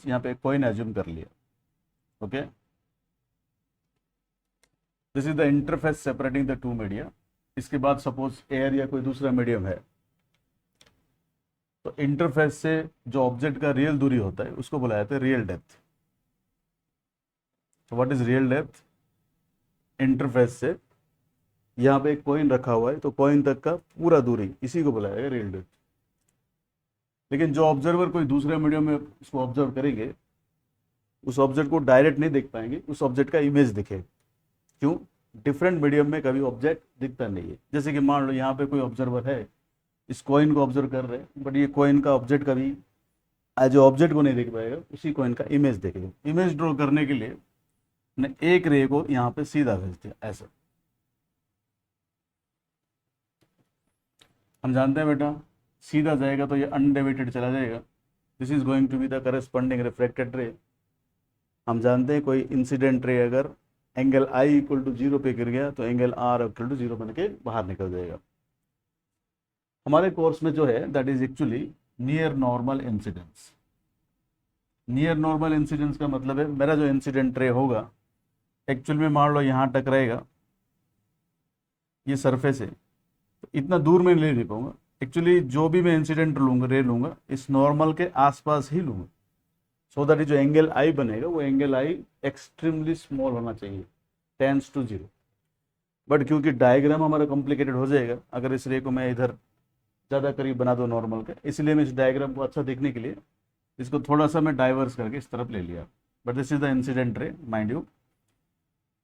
यहाँ पे coin assume कर लिया। Okay, this is the interface separating the two media. इसके बाद सपोज एयर या कोई दूसरा मीडियम है, तो इंटरफेस से जो ऑब्जेक्ट का रियल दूरी होता है उसको बुलाया जाता है रियल डेप्थ। तो what is real depth? Interface से यहाँ पे एक कॉइन रखा हुआ है तो कॉइन तक का पूरा दूरी, इसी को बुलाया जाएगा रियल डेप्थ। लेकिन जो ऑब्जर्वर कोई दूसरे मीडियम में उसको ऑब्जर्व करेंगे, उस ऑब्जेक्ट को डायरेक्ट नहीं देख पाएंगे, उस ऑब्जेक्ट का इमेज दिखेगा। क्यों? डिफरेंट मीडियम में कभी ऑब्जेक्ट दिखता नहीं है। जैसे कि मान लो यहाँ पे कोई ऑब्जर्वर है, इस कॉइन को ऑब्जर्व कर रहे हैं, बट ये कॉइन का ऑब्जेक्ट कभी एज ऑब्जेक्ट को नहीं देख पाएगा, उसी कॉइन का इमेज देखेगा। इमेज ड्रॉ करने के लिए ने एक रे को यहाँ पे सीधा भेज दिया ऐसे। हम जानते हैं बेटा सीधा जाएगा तो ये अनडेविएटेड चला जाएगा। This is going to be the corresponding reflected ray. हम जानते हैं कोई इंसिडेंट रे अगर एंगल आई इक्वल टू 0 पे गिर गया तो एंगल आर इक्वल टू 0 बन के बाहर निकल जाएगा। हमारे कोर्स में जो है that is actually near normal incidence. Near normal incidence का मतलब है मेरा जो इंसिडेंट रे होगा एक्चुअल में मान लो यहाँ टकराएगा, ये सरफेस है, तो इतना दूर में ले नहीं पाऊंगा। एक्चुअली जो भी मैं इंसिडेंट लूंगा, रे लूंगा, इस नॉर्मल के आसपास ही लूंगा, सो दैट जो एंगल आई बनेगा वो एंगल आई एक्सट्रीमली स्मॉल होना चाहिए, टेंस टू 0। बट क्योंकि डायग्राम हमारा कॉम्प्लिकेटेड हो जाएगा अगर इस रे को मैं इधर ज़्यादा करीब बना दो नॉर्मल के, इसलिए मैं इस डायग्राम को अच्छा देखने के लिए इसको थोड़ा सा मैं डाइवर्स करके इस तरफ ले लिया। But this is the incident ray mind you.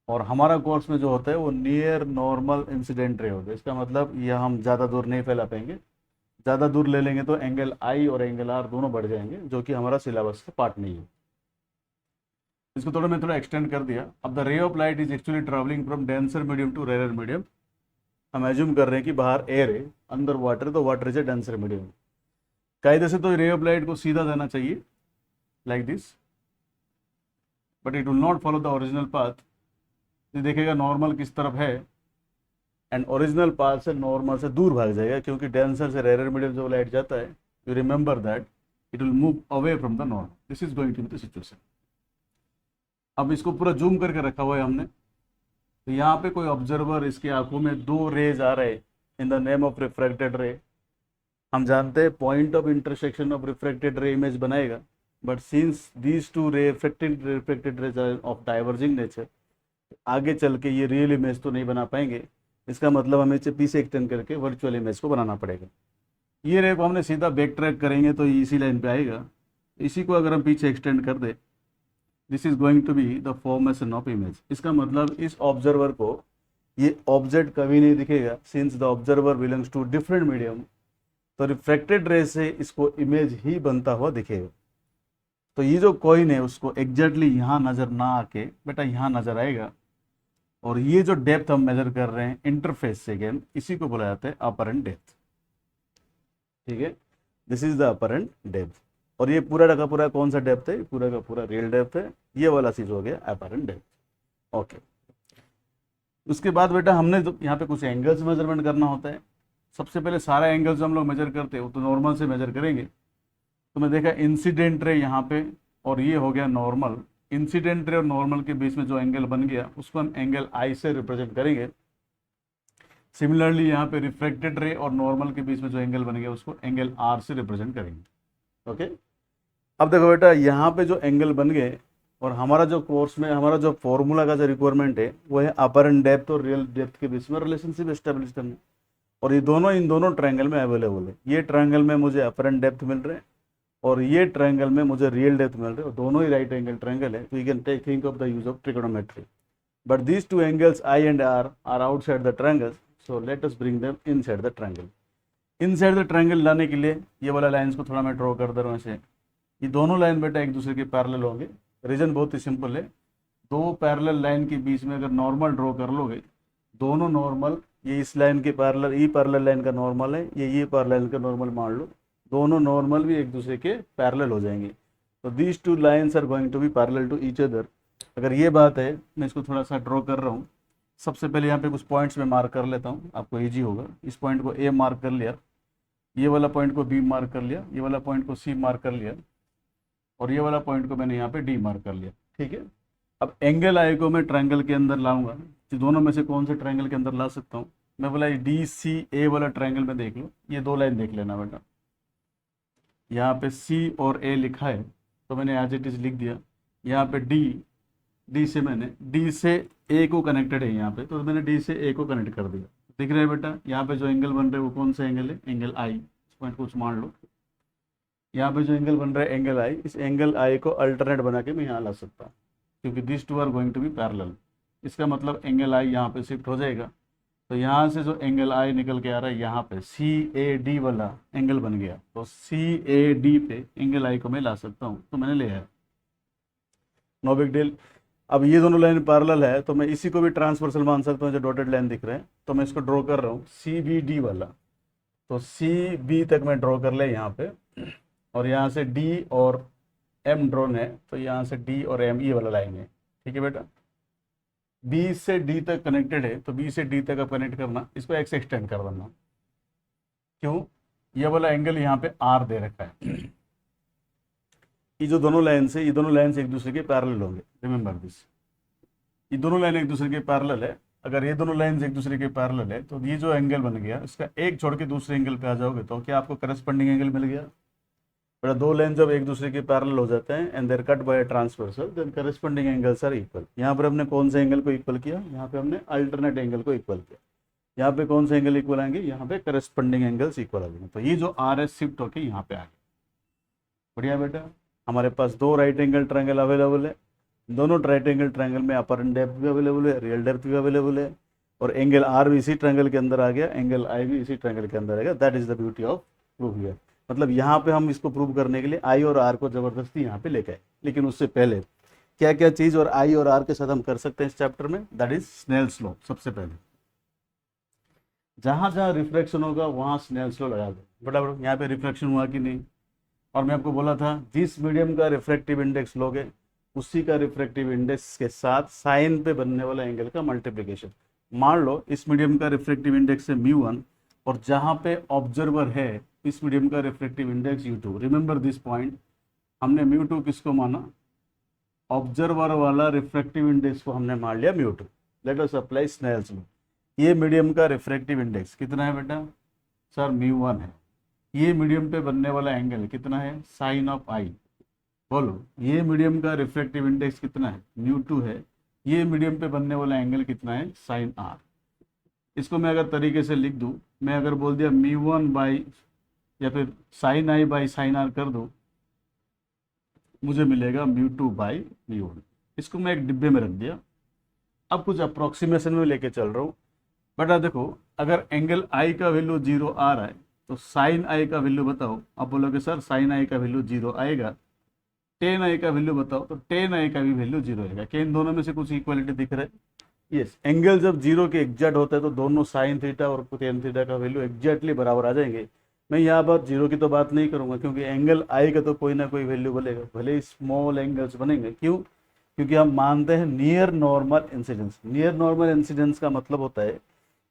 और हमारा कोर्स में जो होता है वो नियर नॉर्मल इंसिडेंट रे होता है। इसका मतलब ये हम ज़्यादा दूर नहीं फैला पाएंगे। ज़्यादा दूर ले लेंगे तो एंगल आई और एंगल आर दोनों बढ़ जाएंगे, जो कि हमारा सिलेबस का पार्ट नहीं है। इसको मैं थोड़ा एक्सटेंड कर दिया। अब the ray of light is actually travelling from denser medium to rare medium. हम एज्यूम कर रहे हैं कि बाहर एयर है, अंदर वाटर है, तो water is a denser medium. कायदे से तो रे ऑफ लाइट को सीधा देना चाहिए like this, but it will not follow the original path. ये देखेगा नॉर्मल किस तरफ है एंड ओरिजिनल पाथ से नॉर्मल से दूर भाग जाएगा, क्योंकि डेंसर से रेयर मीडियम जो लाइट जाता है, you remember that it will move away from the normal. This is going to be the situation. अब इसको पूरा जूम करके रखा हुआ है हमने, तो यहाँ पे कोई ऑब्जर्वर, इसकी आंखों में दो रेज आ रहे in the name of refracted ray. हम जानते हैं point of intersection of refracted ray image बनाएगा, but since these two refracted rays are of diverging nature, आगे चल के ये रियल इमेज तो नहीं बना पाएंगे। इसका मतलब हमें इसे पीछे एक्सटेंड करके वर्चुअल इमेज को बनाना पड़ेगा। ये रे को हमने सीधा बैक ट्रैक करेंगे तो इसी लाइन पे आएगा। इसी को अगर हम पीछे एक्सटेंड कर दे, this is going to be the formation of image. इसका मतलब इस ऑब्जर्वर को ये ऑब्जेक्ट कभी नहीं दिखेगा, since the observer belongs to different medium, तो रिफ्रैक्टेड रे से इसको इमेज ही बनता हुआ दिखेगा। तो ये जो कॉइन है उसको एग्जैक्टली यहाँ नज़र ना आके बेटा यहाँ नज़र आएगा। और ये जो डेप्थ हम मेजर कर रहे हैं इंटरफेस से, अगेन इसी को बोला जाता है अपरेंट डेप्थ। ठीक है, this is the apparent depth. और ये पूरा का पूरा कौन सा डेप्थ है? पूरा का पूरा रियल डेप्थ है। ये वाला चीज हो गया अपरेंट डेप्थ। ओके, उसके बाद बेटा हमने तो यहाँ पे कुछ एंगल्स मेजरमेंट करना होता है। सबसे पहले सारा एंगल्स हम लोग मेजर करते हैं वो तो नॉर्मल से मेजर करेंगे। तो मैं देखा इंसिडेंट रे यहाँ पे और ये हो गया नॉर्मल। इंसिडेंट रे और नॉर्मल के बीच में जो एंगल बन गया उसको हम एंगल आई से रिप्रेजेंट करेंगे। सिमिलरली यहाँ पे रिफ्रैक्टेड रे और नॉर्मल के बीच में जो एंगल बन गया उसको एंगल आर से रिप्रेजेंट करेंगे। ओके, अब देखो बेटा यहाँ पे जो एंगल बन गए, और हमारा जो कोर्स में हमारा जो फॉर्मूला का जो रिक्वायरमेंट है वो है अपरेंट डेप्थ और रियल डेप्थ के बीच में रिलेशनशिप एस्टेब्लिश करना। और ये दोनों इन दोनों ट्रायंगल में अवेलेबल है। ये ट्रायंगल में मुझे अपरेंट डेप्थ मिल रहे हैं और ये ट्रायंगल में मुझे रियल डेप्थ मिल रहे हैं, और दोनों ही राइट एंगल ट्रायंगल है। तो you can think of the use of trigonometry, but these two angles I and are outside the triangle, so let us bring them inside the triangle. Inside the triangle लाने के लिए ये वाला lines को थोड़ा मैं ड्रॉ कर दे रहा हूँ ऐसे। ये दोनों लाइन बेटा एक दूसरे के पैरेलल होंगे। रीजन बहुत ही सिंपल है, दो पैरेलल लाइन के बीच में अगर नॉर्मल ड्रॉ कर लोगे, दोनों नॉर्मल, ये इस लाइन के पैरेलल, ये पैरेलल लाइन का नॉर्मल है, ये पैरेलल का नॉर्मल मान लो, दोनों नॉर्मल भी एक दूसरे के पैरेलल हो जाएंगे। तो these two lines are going to be parallel to each other. अगर ये बात है, मैं इसको थोड़ा सा ड्रॉ कर रहा हूँ। सबसे पहले यहाँ पे कुछ पॉइंट्स में मार्क कर लेता हूँ, आपको ईजी होगा। इस पॉइंट को ए मार्क कर लिया, ये वाला पॉइंट को बी मार्क कर लिया, ये वाला पॉइंट को सी मार्क कर लिया, और ये वाला पॉइंट को मैंने यहाँ पे डी मार्क कर लिया, ठीक है। अब एंगल आई को मैं ट्रायंगल के अंदर लाऊंगा, तो दोनों में से कौन से ट्रायंगल के अंदर ला सकता हूँ? मैं बोला डी सी ए वाला ट्रायंगल में देख लो, ये दो लाइन देख लेना बेटा, यहाँ पे सी और ए लिखा है तो मैंने एज इट इज लिख दिया। यहाँ पे डी से मैंने डी से ए को कनेक्टेड है यहाँ पे, तो मैंने डी से ए को कनेक्ट कर दिया। दिख रहा है बेटा, यहाँ पे जो एंगल बन रहे हैं वो कौन सा एंगल है? एंगल आई। इस पॉइंट को मान लो, यहाँ पे जो एंगल बन रहा है एंगल आई, इस एंगल आई को अल्टरनेट बना के मैं यहाँ ला सकता हूँ, क्योंकि this two are going to be parallel. इसका मतलब एंगल आई यहाँ पे शिफ्ट हो जाएगा, तो यहाँ से जो एंगल आई निकल के आ रहा है यहाँ पे सी ए डी वाला एंगल बन गया, तो सी ए डी पे एंगल आई को मैं ला सकता हूँ, तो मैंने ले आया, नो बिग डील। अब ये दोनों लाइन पैरेलल है तो मैं इसी को भी ट्रांसवर्सल मान सकता हूँ, जो डॉटेड लाइन दिख रहे हैं, तो मैं इसको ड्रॉ कर रहा हूँ सी बी डी वाला। तो सी बी तक मैं ड्रॉ कर ले यहाँ पे, और यहाँ से डी और एम ड्रॉन है, तो यहाँ से डी और एम ये वाला लाइन है, ठीक है बेटा। बी से डी तक कनेक्टेड है, तो बी से डी तक अब कनेक्ट करना, इसको एक्स एक्सटेंड कर देना। क्यों? ये वाला एंगल यहाँ पे आर दे रखा है। ये जो दोनों लाइन से, ये दोनों लाइन से एक दूसरे के पैरेलल होंगे, रिमेंबर दिस। ये दोनों लाइन एक दूसरे के पैरेलल है। अगर ये दोनों लाइन एक दूसरे के पैरेलल है, तो ये जो एंगल बन गया, इसका एक छोड़ के दूसरे एंगल पे आ जाओगे तो क्या आपको करस्पॉन्डिंग एंगल मिल गया? बड़ा दो लाइन जब एक दूसरे के पैरेलल हो जाते हैं and they're cut by transversal, then corresponding angles are equal. यहाँ पर हमने कौन से एंगल को इक्वल किया? यहाँ पे हमने अल्टरनेट एंगल को इक्वल किया। यहाँ पे कौन से एंगल इक्वल आएंगे? यहाँ पे करस्पॉन्डिंग एंगल्स इक्वल आ जाएंगे। तो ये जो आर एस शिफ्ट होके यहाँ पे आ गया। बढ़िया बेटा, हमारे पास दो राइट एंगल ट्रायंगल अवेलेबल है। दोनों राइट एंगल ट्रायंगल में अपर एंड डेप्थ भी अवेलेबल है, रियल डेप्थ भी अवेलेबल है, और एंगल आर भी इसी ट्रायंगल के अंदर आ गया, एंगल आई भी इसी ट्रायंगल के अंदर आ गया। That is the beauty of proof here. मतलब यहाँ पे हम इसको प्रूव करने के लिए आई और आर को जबरदस्ती यहाँ पे लेके आए, लेकिन उससे पहले क्या क्या चीज और आई और आर के साथ हम कर सकते हैं इस चैप्टर में? That is Snell's law. सबसे पहले जहां जहां रिफ्रैक्शन होगा वहां स्नेल्स लॉ लगा दो। बराबर, यहाँ पे रिफ्रैक्शन हुआ कि नहीं? और मैं आपको बोला था जिस मीडियम का रिफ्रैक्टिव इंडेक्स लोगे उसी का रिफ्रैक्टिव इंडेक्स के साथ साइन पे बनने वाला एंगल का मल्टीप्लिकेशन। मान लो इस मीडियम का रिफ्रैक्टिव इंडेक्स है μ1, और जहां पे ऑब्जर्वर है इस मीडियम का refractive index u2। Remember this point, हमने μ2 किसको माना? ऑब्जर्वर वाला रिफ्रैक्टिव इंडेक्स को हमने मान लिया μ2। Let us apply Snell's law. ये मीडियम का रिफ्रैक्टिव इंडेक्स कितना है बेटा? सर μ1 है। ये मीडियम पे बनने वाला एंगल कितना है? साइन ऑफ आई। बोलो, ये मीडियम का रिफ्रैक्टिव इंडेक्स कितना है? μ2 है। ये मीडियम पे बनने वाला एंगल कितना है? Sine R. इसको मैं अगर तरीके से लिख दूं, मैं अगर बोल दिया μ1 बाई या फिर sine I by sine R कर दूं, मुझे मिलेगा μ2 बाई μ1। इसको मैं एक डिब्बे में रख दिया। अब कुछ अप्रोक्सीमेशन में लेके चल रहा हूँ। बेटा देखो, अगर एंगल आई का वैल्यू 0 आ रहा है तो साइन आई का वैल्यू बताओ। आप बोलोगे सर साइन आई का वैल्यू 0 आएगा। टेन आई का वैल्यू बताओ, तो टेन आई का भी वैल्यू 0 आएगा। क्या इन दोनों में से कुछ इक्वालिटी दिख रहा है? यस। एंगल जब 0 के एग्जैक्ट होता है तो दोनों साइन थीटा और टेन थीटा का वैल्यू एग्जैक्टली बराबर आ जाएंगे। मैं यहाँ पर 0 की तो बात नहीं करूँगा, क्योंकि एंगल आई का तो कोई ना कोई वैल्यू बनेगा, भले ही स्मॉल एंगल्स बनेंगे। क्यों? क्योंकि हम मानते हैं near normal incidence. Near normal incidence का मतलब होता है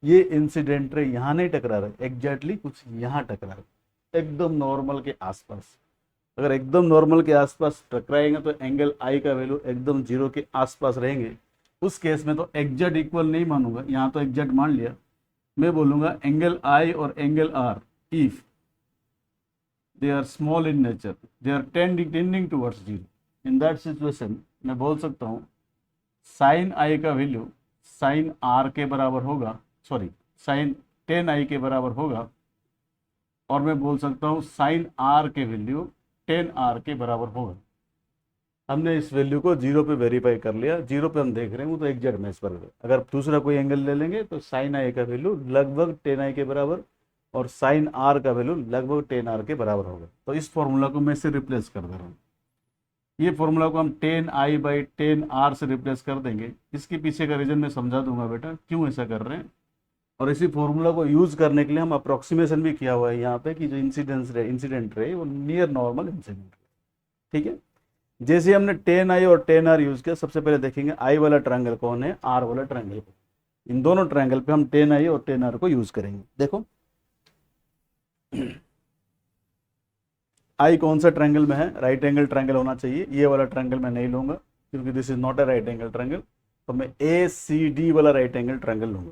ये इंसिडेंट रे यहाँ नहीं टकरा रहे, एग्जैक्टली कुछ यहाँ टकरा रहे, एकदम नॉर्मल के आसपास। अगर एकदम नॉर्मल के आसपास टकराएंगे तो एंगल आई का वैल्यू एकदम 0 के आसपास रहेंगे। उस केस में तो एग्जैक्ट इक्वल नहीं मानूंगा, यहाँ तो एग्जैक्ट मान लिया। मैं बोलूँगा एंगल आई और angle R if they are small in nature, they are tending towards 0, in that situation मैं बोल सकता हूँ साइन आई का वैल्यू साइन आर के बराबर होगा, सॉरी साइन टेन आई के बराबर होगा, और मैं बोल सकता हूँ साइन आर के वैल्यू टेन आर के बराबर होगा। हमने इस वैल्यू को 0 पे वेरीफाई कर लिया। 0 पे हम देख रहे हैं वो तो एग्जैक्ट मैच पर है। अगर दूसरा कोई एंगल ले लेंगे तो साइन आई का वैल्यू लगभग टेन आई के बराबर और साइन आर का वैल्यू लगभग टेन आर के बराबर होगा। तो इस फॉर्मूला को मैं इससे रिप्लेस कर दे रहा हूँ। ये फॉर्मूला को हम tan I by tan R से रिप्लेस कर देंगे। इसके पीछे का रीजन मैं समझा दूंगा बेटा क्यों ऐसा कर रहे हैं। और इसी फॉर्मूला को यूज करने के लिए हम अप्रोक्सीमेशन भी किया हुआ है यहाँ पे कि जो इंसिडेंट रहे वो नियर नॉर्मल इंसिडेंट रहे। ठीक है, जैसे हमने टेन आई और टेन आर यूज किया, सबसे पहले देखेंगे आई वाला ट्रायंगल कौन है, आर वाला ट्रायंगल कौन। इन दोनों ट्रायंगल पे हम टेन आई और टेन आर को यूज करेंगे। देखो आई कौन सा ट्रायंगल में है, राइट एंगल ट्रायंगल होना चाहिए, ये वाला ट्रायंगल मैं नहीं लूंगा क्योंकि this is not a right angle triangle, तो मैं ए सी डी वाला राइट एंगल ट्रायंगल लूंगा।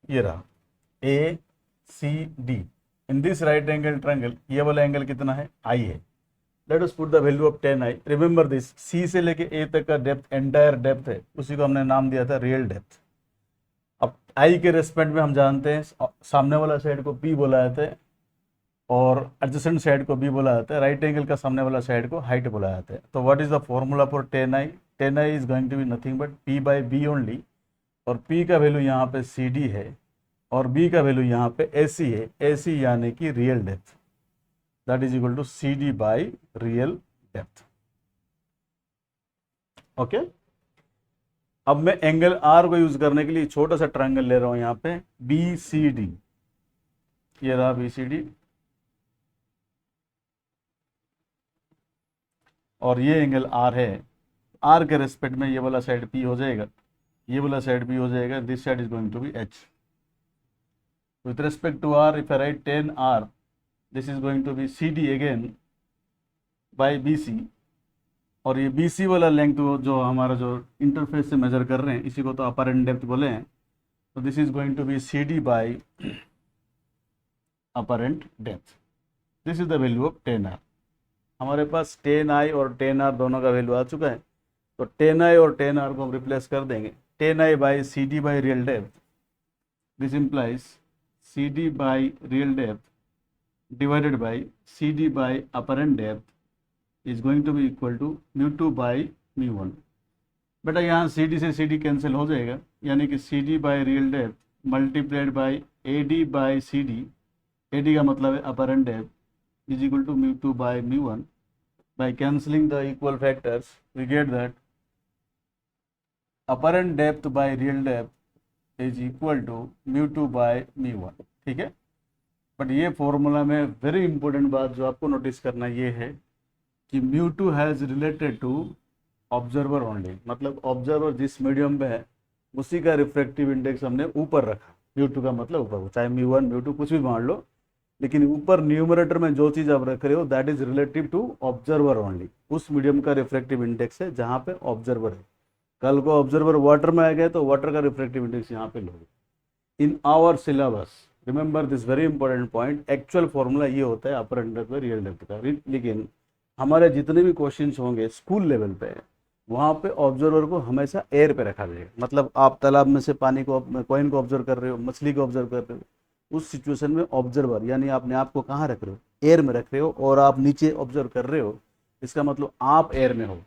ये रहा A C D, in this right angle triangle ये वाला एंगल कितना है, आई है। Let us put the value of 10 i. Remember this, C से लेके ए तक का डेप्थ एंटायर डेप्थ है, उसी को हमने नाम दिया था रियल डेप्थ। अब आई के रेस्पेक्ट में हम जानते हैं सामने वाला साइड को पी बोला जाता है और एडजेसेंट साइड को बी बोला जाता है, राइट एंगल का सामने वाला साइड को हाइट बोला जाता है। तो what is the formula for 10 I? 10 I is going to be nothing but P by B only, और पी का वैल्यू यहाँ पे सी डी है और बी का वैल्यू यहाँ पे ए सी है, ए सी यानी कि real depth, that is equal to C D by real depth. Okay, अब मैं एंगल आर को यूज करने के लिए छोटा सा ट्रायंगल ले रहा हूं यहाँ पे बी सी डी, ये रहा बी सी डी, और ये एंगल आर है। आर के रेस्पेक्ट में ये वाला साइड पी हो जाएगा, ये वाला साइड पी हो जाएगा, this side is going to be H. With respect to R, if I write 10 R, this is going to be C D again by B C, और ये बी सी वाला length जो हमारा जो interface से major कर रहे हैं इसी को तो अपरेंट डेप्थ बोले हैं, तो this is going to be C D by apparent depth. This is the value of 10 R. हमारे पास 10 आई और 10 आर दोनों का वैल्यू आ चुका है, तो 10 आई और 10 आर को हम रिप्लेस कर देंगे 10 i by C D by real depth, this implies C D by real depth divided by C D by apparent depth is going to be equal to mu two by mu one. बेटा यहाँ C D से C D cancel हो जाएगा, यानी कि C D by real depth multiplied by A D by C D, A D का मतलब है apparent depth, is equal to mu 2 by mu 1. By cancelling the equal factors, we get that apparent depth by real depth is equal to mu 2 by mu 1. ठीक है, but ये formula में very important बात जो आपको notice करना ये है कि mu 2 has related to observer only, मतलब ऑब्जर्वर जिस मीडियम में है उसी का रिफ्रैक्टिव इंडेक्स हमने ऊपर रखा, mu 2 का मतलब ऊपर, चाहे mu 1 mu 2 कुछ भी मान लो, लेकिन ऊपर न्यूमरेटर में जो चीज़ आप रख रहे हो that is relative to observer only, उस मीडियम का रिफ्रैक्टिव इंडेक्स है जहाँ पे ऑब्जर्वर है। कल को ऑब्जर्वर वाटर में आ गए तो वाटर का रिफ्रैक्टिव इंडेक्स यहाँ पे लोगे। In our syllabus remember this very important point, actual formula ये होता है अपर डेप्थ में रियल डेप्थ का, लेकिन हमारे जितने भी क्वेश्चन होंगे स्कूल लेवल पे वहाँ पे ऑब्जर्वर को हमेशा एयर पे रखा जाएगा। मतलब आप तालाब में से पानी को, कॉइन को ऑब्जर्व कर रहे हो, मछली को ऑब्जर्व कर रहे हो, उस सिचुएशन में ऑब्जर्वर यानी आपने आपको कहाँ रख रहे हो, एयर में रख रहे हो, और आप नीचे ऑब्जर्व कर रहे हो, इसका मतलब आप एयर में हो।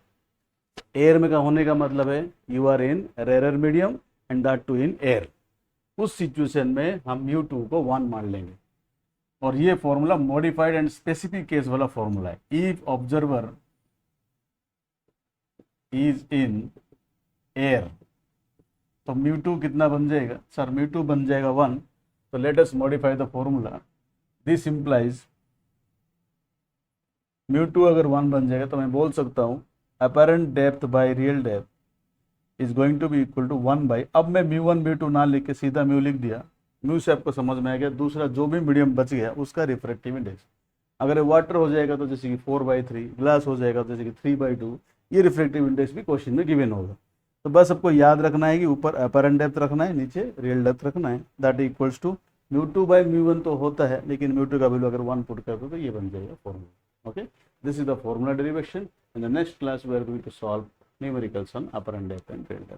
एयर में का होने का मतलब है you are in rare medium and that two in air. उस सिचुएशन में हम म्यू 2 को 1 मान लेंगे, और ये formula modified and specific case वाला फॉर्मूला है। If observer is in air तो म्यू 2 कितना बन जाएगा सर, म्यू 2 बन जाएगा 1। So let us modify the formula. This implies mu 2 अगर 1 बन जाएगा तो मैं बोल सकता हूँ apparent depth by real depth is going to be equal to 1 by, अब मैं mu 1 mu 2 ना लिख के सीधा mu लिख दिया, mu से आपको समझ में आ गया। दूसरा जो भी मीडियम बच गया उसका रिफ्रैक्टिव इंडेक्स, अगर वाटर हो जाएगा तो जैसे कि 4/3, ग्लास हो जाएगा तो जैसे कि 3/2, ये रिफ्रैक्टिव इंडेक्स भी क्वेश्चन में गिवन होगा। तो बस आपको याद रखना है कि ऊपर अपरेंट डेप्थ रखना है, नीचे रियल डेप्थ रखना है, that equals to mu 2 by mu 1 तो होता है, लेकिन म्यू 2 का वैल्यू अगर 1 पुट कर दो तो ये बन जाएगा formula. Okay, this is the formula derivation. In the next class we are going to solve numericals on apparent depth and real depth.